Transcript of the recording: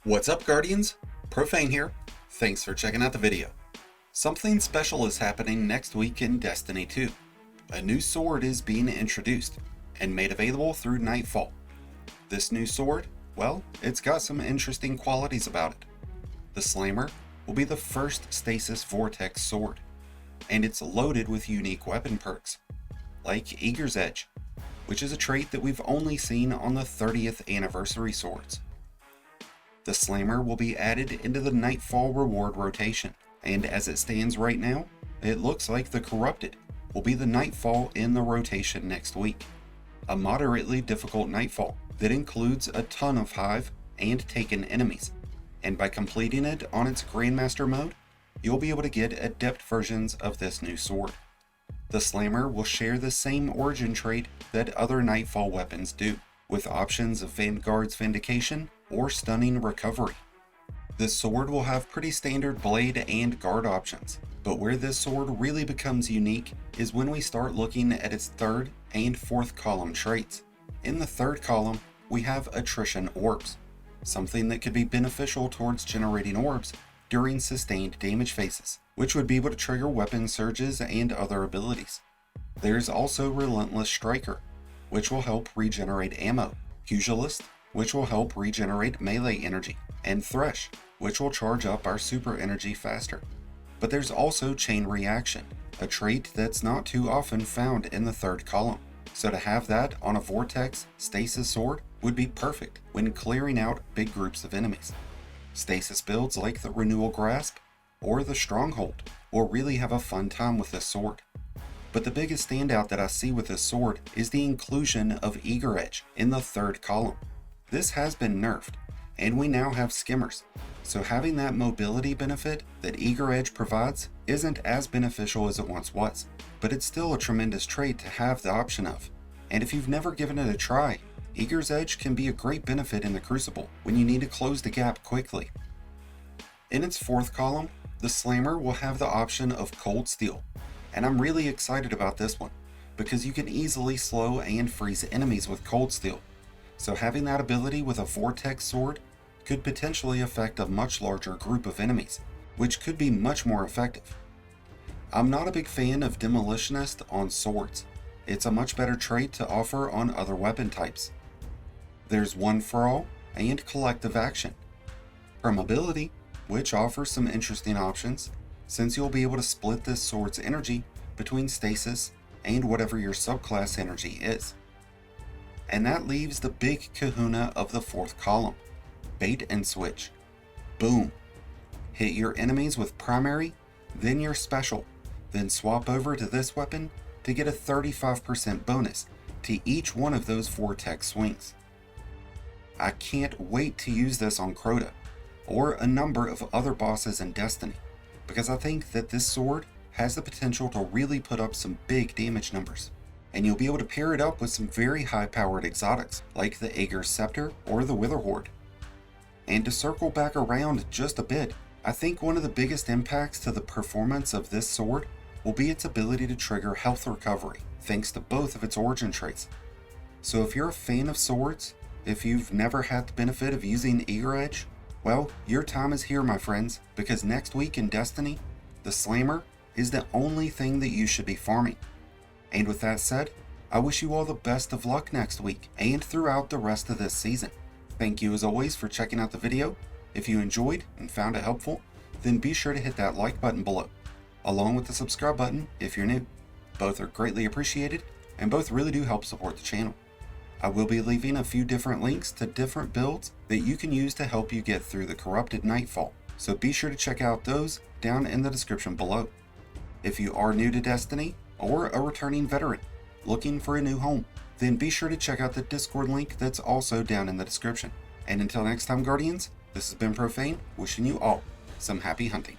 What's up, Guardians? Profane here. Thanks for checking out the video. Something special is happening next week in Destiny 2. A new sword is being introduced and made available through Lightfall. This new sword, well, it's got some interesting qualities about it. The Slammer will be the first Stasis Vortex Sword, and it's loaded with unique weapon perks, like Eager's Edge, which is a trait that we've only seen on the 30th anniversary swords. The Slammer will be added into the Lightfall reward rotation, and as it stands right now, it looks like the Corrupted will be the Lightfall in the rotation next week. A moderately difficult Lightfall that includes a ton of Hive and Taken enemies, and by completing it on its Grandmaster mode, you'll be able to get adept versions of this new sword. The Slammer will share the same origin trait that other Lightfall weapons do, with options of Vanguard's Vindication or Stunning Recovery. This sword will have pretty standard blade and guard options, but where this sword really becomes unique is when we start looking at its third and fourth column traits. In the third column, we have Attrition Orbs, something that could be beneficial towards generating orbs during sustained damage phases, which would be able to trigger weapon surges and other abilities. There's also Relentless Striker, which will help regenerate ammo, Pugilist, which will help regenerate melee energy, and Thresh, which will charge up our super energy faster. But there's also Chain Reaction, a trait that's not too often found in the third column, so to have that on a Vortex Stasis Sword would be perfect when clearing out big groups of enemies. Stasis builds like the Renewal Grasp or the Stronghold will really have a fun time with this sword. But the biggest standout that I see with this sword is the inclusion of Eager Edge in the third column. This has been nerfed, and we now have skimmers, so having that mobility benefit that Eager Edge provides isn't as beneficial as it once was, but it's still a tremendous trait to have the option of. And if you've never given it a try, Eager's Edge can be a great benefit in the Crucible when you need to close the gap quickly. In its fourth column, the Slammer will have the option of Cold Steel, and I'm really excited about this one, because you can easily slow and freeze enemies with Cold Steel. So having that ability with a Vortex Sword could potentially affect a much larger group of enemies, which could be much more effective. I'm not a big fan of Demolitionist on swords. It's a much better trait to offer on other weapon types. There's One for All and Collective Action. Permeability, which offers some interesting options, since you'll be able to split this sword's energy between Stasis and whatever your subclass energy is. And that leaves the big kahuna of the fourth column, Bait and Switch. Boom! Hit your enemies with primary, then your special, then swap over to this weapon to get a 35% bonus to each one of those Vortex swings. I can't wait to use this on Crota, or a number of other bosses in Destiny, because I think that this sword has the potential to really put up some big damage numbers. And you'll be able to pair it up with some very high-powered exotics, like the Aegir's Scepter or the Witherhoard. And to circle back around just a bit, I think one of the biggest impacts to the performance of this sword will be its ability to trigger health recovery, thanks to both of its origin traits. So if you're a fan of swords, if you've never had the benefit of using Eager Edge, well, your time is here, my friends, because next week in Destiny, the Slammer is the only thing that you should be farming. And with that said, I wish you all the best of luck next week and throughout the rest of this season. Thank you as always for checking out the video. If you enjoyed and found it helpful, then be sure to hit that like button below, along with the subscribe button if you're new. Both are greatly appreciated and both really do help support the channel. I will be leaving a few different links to different builds that you can use to help you get through the Corrupted Lightfall, so be sure to check out those down in the description below. If you are new to Destiny, or a returning veteran looking for a new home, then be sure to check out the Discord link that's also down in the description. And until next time, Guardians, this has been Profane, wishing you all some happy hunting.